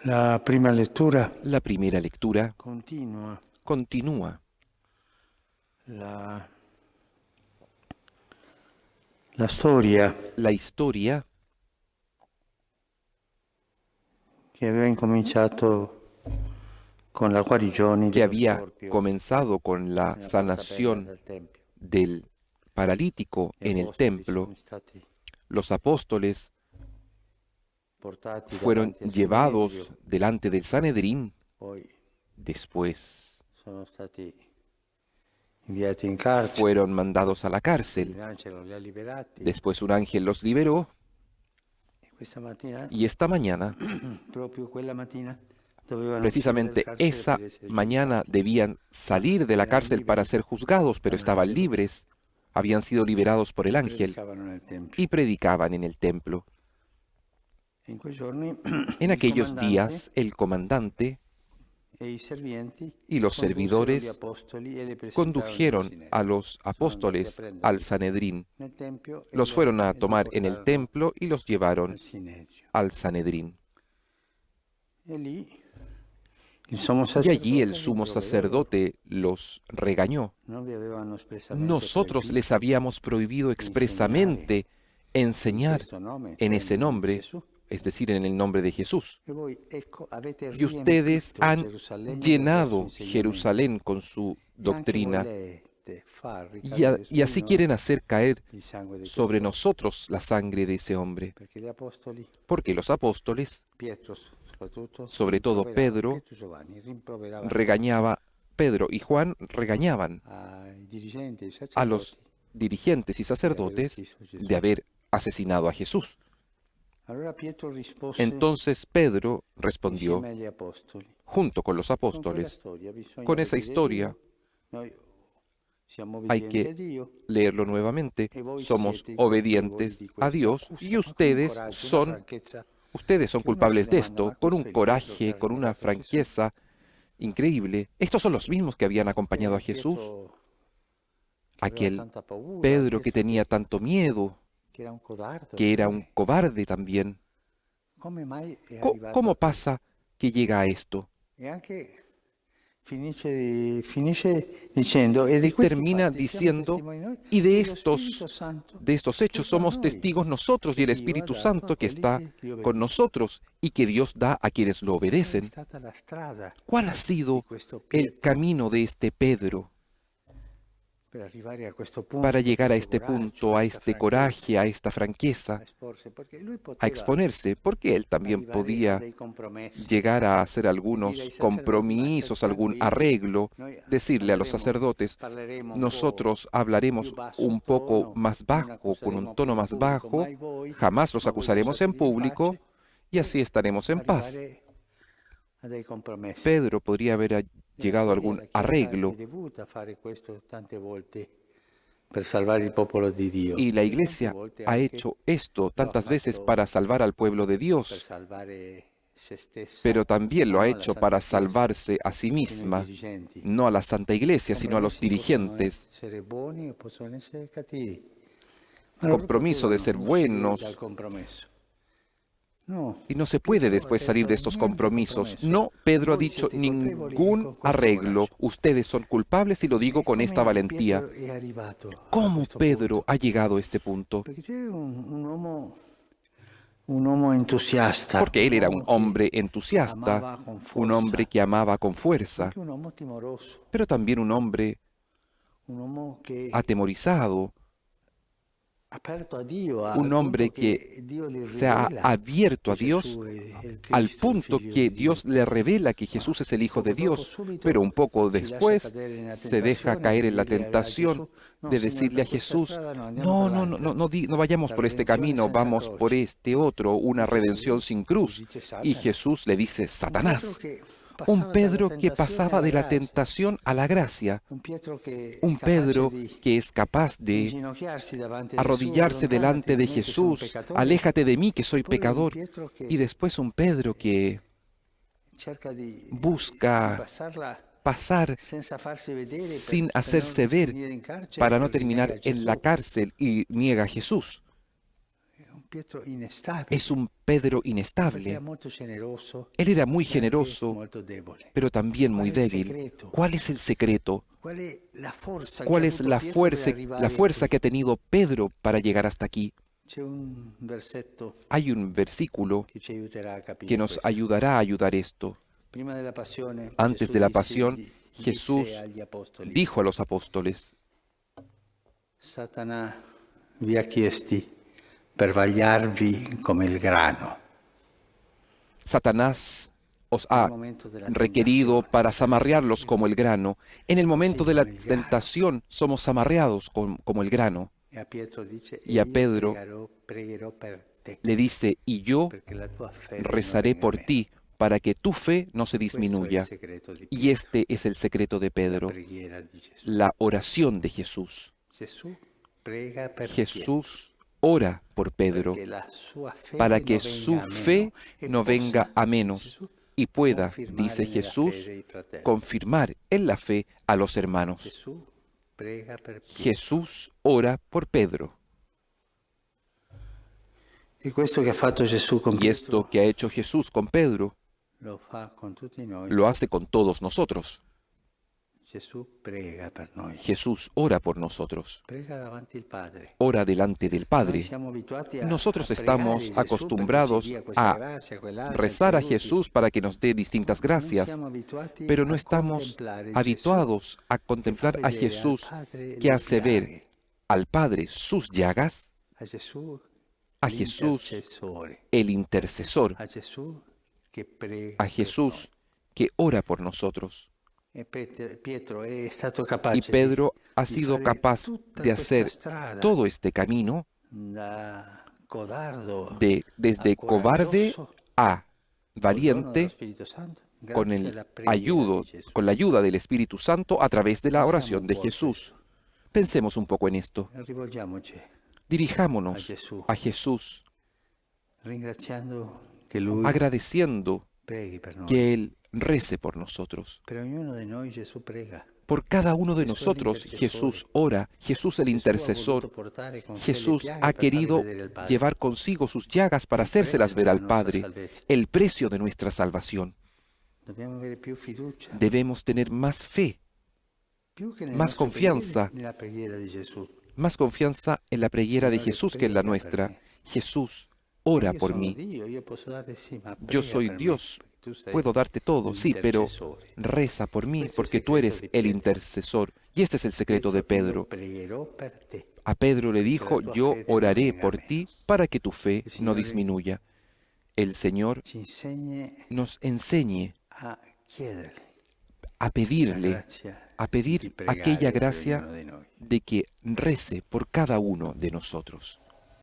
La prima lettura La primera lectura continua continúa la, la storia la historia che aveva incominciato con la guarigione que dello había storpio comenzado con la nella porta bella sanación del Tempio. del paralítico Gli en el apostoli templo. sono stati Los apóstoles portati fueron davanti al Sinedrio, llevados delante del Sanedrín, poi después sono stati inviati in carcere, fueron mandados a la cárcel, un angelo li ha liberati después un ángel los liberó e questa mattina, y esta mañana, proprio quella mattina, dovevano uscire dal precisamente carcere esa per essere mañana, giudicati. debían Ma salir de la erano cárcel para liberi ser juzgados, pero estaban dall'angelo libres, habían sido liberados por el e ángel predicavano nel Tempio. y predicaban en el templo. E in quei giorni En il aquellos comandante días, el comandante e i servienti y los condussero gli servidores apostoli e li presentarono al condujeron a Sinedrio. los Sono andati a apóstoles al prenderli Sanedrín, nel Tempio los fueron a e li tomar en el portarono templo y los llevaron al Sinedrio. al Sanedrín. E lì il sommo Y allí el sacerdote sumo rimproverò loro. sacerdote los regañó. Non vi avevano espressamente Nosotros les proibito habíamos prohibido di expresamente in enseñar questo nome, en cioè ese nel nome di nombre, Gesù. es decir, en el nombre de Jesús. E voi, ecco, avete Y ustedes riempito han Gerusalemme del vostro llenado insegnamento. Jerusalén con su E anche doctrina volete far y ricadere su di así noi quieren hacer caer il sangue di sobre quest'uomo. nosotros la sangre de ese hombre. Perché gli apostoli, Porque los apóstoles, Pietro soprattutto, sobre todo Pedro, Pietro e Giovanni, rimproveravano regañaba, Pedro y Juan regañaban ai dirigenti, ai a los sacerdoti dirigentes y di aver sacerdotes ucciso Gesù. de haber asesinado a Jesús. Allora Pietro rispose Entonces Pedro respondió, insieme agli apostoli. junto con los Con quella apóstoles, storia bisogna con esa obbedire a historia Dio. Noi siamo hay obbedienti a que Dio. leerlo nuevamente, E voi somos siete i colpevoli obedientes di a questo. Dios y Ma con un coraggio, una son franchezza ustedes son che uno si culpables de domanda, esto, ma con un questo è il Pietro che coraje, ha con una accompagnato Gesù? franqueza increíble. Estos son los mismos que habían acompañado a Jesús, Pietro che aveva aquel tanta paura, Pedro que Pietro tenía tanto miedo, che era un codardo que era pure. un cobarde también. Come mai è Co- arrivato ¿Cómo a questo? pasa que llega a esto? E anche finisce dicendo, e di Y questi termina fatti siamo diciendo, testimoni noi y e lo Spirito Santo de estos che hechos è con somos noi, testigos nosotros y che el Dio ha Espíritu dato a Santo que quelli está che gli con obbediscono. nosotros y que Dios da a quienes lo Qual è obedecen. stata la strada ¿Cuál ha di sido questo el Pietro camino de este Pedro per arrivare a questo punto, para a llegar a questo este coraggio, punto, a a questa este franchezza, coraje, a esta a franqueza, esporsi? Perché lui a poteva exponerse? Porque él también arrivare a podía dei compromessi llegar a hacer e dire ai algunos sacerdoti, ma state compromisos, algún tranquilli, arreglo, noi decirle a los sacerdotes, parleremo un po' nosotros più hablaremos basso un poco tono, más non bajo, con un accuseremo più tono in más pubblico bajo, mai voi, jamás los ma voi acusaremos en usatevi di público pace, y así estaremos en paz. arrivare a dei compromessi. Pedro podría haber E la llegado a storia, algún la Chiesa arreglo è dovuta fare questo tante volte per salvare il popolo di Dio. y la E tante iglesia volte ha anche hecho esto lo ha tantas veces fatto para salvar al pueblo de per Dios, salvare se stessa, pero también ma lo ha non la hecho Santa para Chiesa, salvarse a sí sino i misma, dirigenti. no a la Santa Iglesia, I sino a los compromessi possono dirigentes. essere buoni o possono essere cattivi. Ma loro Compromiso de potevano ser uscire dal buenos, compromesso. No, y no se puede Pietro ha después salir detto de estos niente compromisos. compromesso. No, Pedro ha Voi dicho siete i colpevoli e ningún con questo arreglo. coraggio. Ustedes son culpables y lo digo E con esta come valentía. Pietro è arrivato a ¿Cómo questo Pedro punto? ha llegado a este punto? Perché c'è un uomo entusiasta, Porque un él era un uomo che hombre entusiasta, amava con un hombre forza, que amaba con fuerza, anche un uomo timoroso, pero también un hombre un uomo che atemorizado, aperto a Dio, un al hombre punto que che Dio gli se ha rivela abierto che a Dios Gesù è il al Cristo, il punto figlio que di Dio. Dios le revela que Ma Jesús es el Hijo de poco dopo, Dios, pero un subito, poco si lascia después cadere nella se deja tentazione caer di en la dire a Gesù: tentación no, de Signore, decirle a per questa Jesús, strada no, andiamo per no, no, no, l'altra. no vayamos La por este redenzione camino, senza vamos por croce. este otro, una E Gesù redención sin gli cruz. dice: Y Satana. Jesús le dice, Un Pietro Satanás, che un passava dalla Pedro que tentazione pasaba alla de la grazia, tentación a la gracia, un Pietro che è un capace Pedro di que es capaz de inginocchiarsi davanti a Gesù: arrodillarse allontanati delante da de me che sono Jesús, peccatore. aléjate de mí que soy Poi un pecador. Pietro Y che después un Pedro que cerca di busca passarla pasar senza farsi vedere sin per hacerse non ver finire in carcere para no e rinnega terminar en la Gesù. cárcel y niega a Jesús. Un Pietro instabile, Es un Pedro perché era inestable. molto generoso Él era muy e anche generoso, molto debole. pero también Qual muy è il débil. segreto? ¿Cuál es el secreto? Qual è la forza che ha ¿Cuál es avuto Pietro per la arrivare fuerza qui? que ha tenido Pedro para llegar hasta aquí? C'è un versetto Hay un versículo che ci aiuterà a que capire nos questo. ayudará a ayudar esto. Prima della passione, Antes Gesù de la disse, pasión, disse Jesús agli apostoli, dijo a los apóstoles: Satanà vi ha chiesti per vagliarvi come il grano. Satanás os Nel ha momento della requerido tentazione, para sarete zamarrearlos como el grano. En el momento de la come il grano. tentación somos zamarreados como el grano. E a Pietro dice, Y a io Pedro pregherò per te, le dice: y yo perché la tua fede non rezaré venga por meno. ti, para que tu fe no se Questo è il disminuya. segreto di Y Pietro, este es el secreto de la Pedro, preghiera di Gesù. la oración de Jesús. Gesù prega per Jesús ora por Pietro, Pedro, perché la sua fede para non que venga su a meno fe e no venga possa a menos Gesù y pueda, confermare dice nella Jesús, fede i fratelli. confirmar en la fe a los hermanos. Gesù prega per Pietro. Jesús ora por Pedro. E questo che ha fatto Gesù con Y esto Pietro que ha hecho Jesús con Pedro, lo fa con tutti noi. lo hace con todos nosotros. Gesù prega per noi. Jesús ora por nosotros, Prega davanti al Padre. ora delante del Noi Padre. siamo abituati a Nosotros pregare estamos Gesù perché ci acostumbrados dia questa a grazia, quell'altra, rezar a ci aiuti. Jesús para que nos dé distintas Noi gracias, siamo abituati pero no a estamos contemplare habituados a Gesù che fa contemplar a vedere al Jesús Padre que le hace ver piaghe, al Padre sus llagas, a Gesù a Jesús l'intercessore, el intercesor, a Gesù che prega a per Jesús que ora por nosotros. noi. E Pietro è stato Y capace Pedro ha di sido fare capaz tutta de questa hacer strada todo este camino da codardo desde a cobarde coraggioso a col dono dello valiente Spirito Santo con grazie alla preghiera di Gesù. con la ayuda del Espíritu Santo a través de la Pensiamo oración un de po' a Jesús. questo. Pensemos un poco en esto. Rivolgiamoci Dirijámonos a Jesús. a Jesús ringraziando che Lui agradeciendo preghi per noi. que Él rece por nosotros. Per ognuno di noi Gesù prega. Por cada uno de Jesús el nosotros intercesor. Jesús ora, Jesús el Gesù ha intercesor. voluto portare con sé le Jesús piaghe ha per farle querido vedere al Padre. llevar consigo sus llagas para Il hacérselas prezzo ver della al nostra Padre, salvezza. el precio de nuestra salvación. Dobbiamo avere più fiducia, Debemos tener más fe, più che nelle más nostre confianza. preghiere, nella preghiera di Gesù. más confianza en la preghiera de Signore, Jesús que en la prega per nuestra. me. Jesús, ora Io por sono mí. Dio, io posso dare sì, ma Yo prega soy per me, Dios, perché tu sei puedo darte todo, sí, pero l'intercessore. reza por mí Questo è il porque tú segreto eres di el Pietro. intercesor. Y este es el secreto de Io Pedro. pregherò per te. A Pedro le dijo, la tua yo fede no oraré venga por meno. ti para que tu fe Il no Signore disminuya. El Señor Ci insegni nos enseñe a chiederle a la pedirle, grazia a di pedir pregare aquella per gracia ognuno di noi. de que rece por cada uno de nosotros.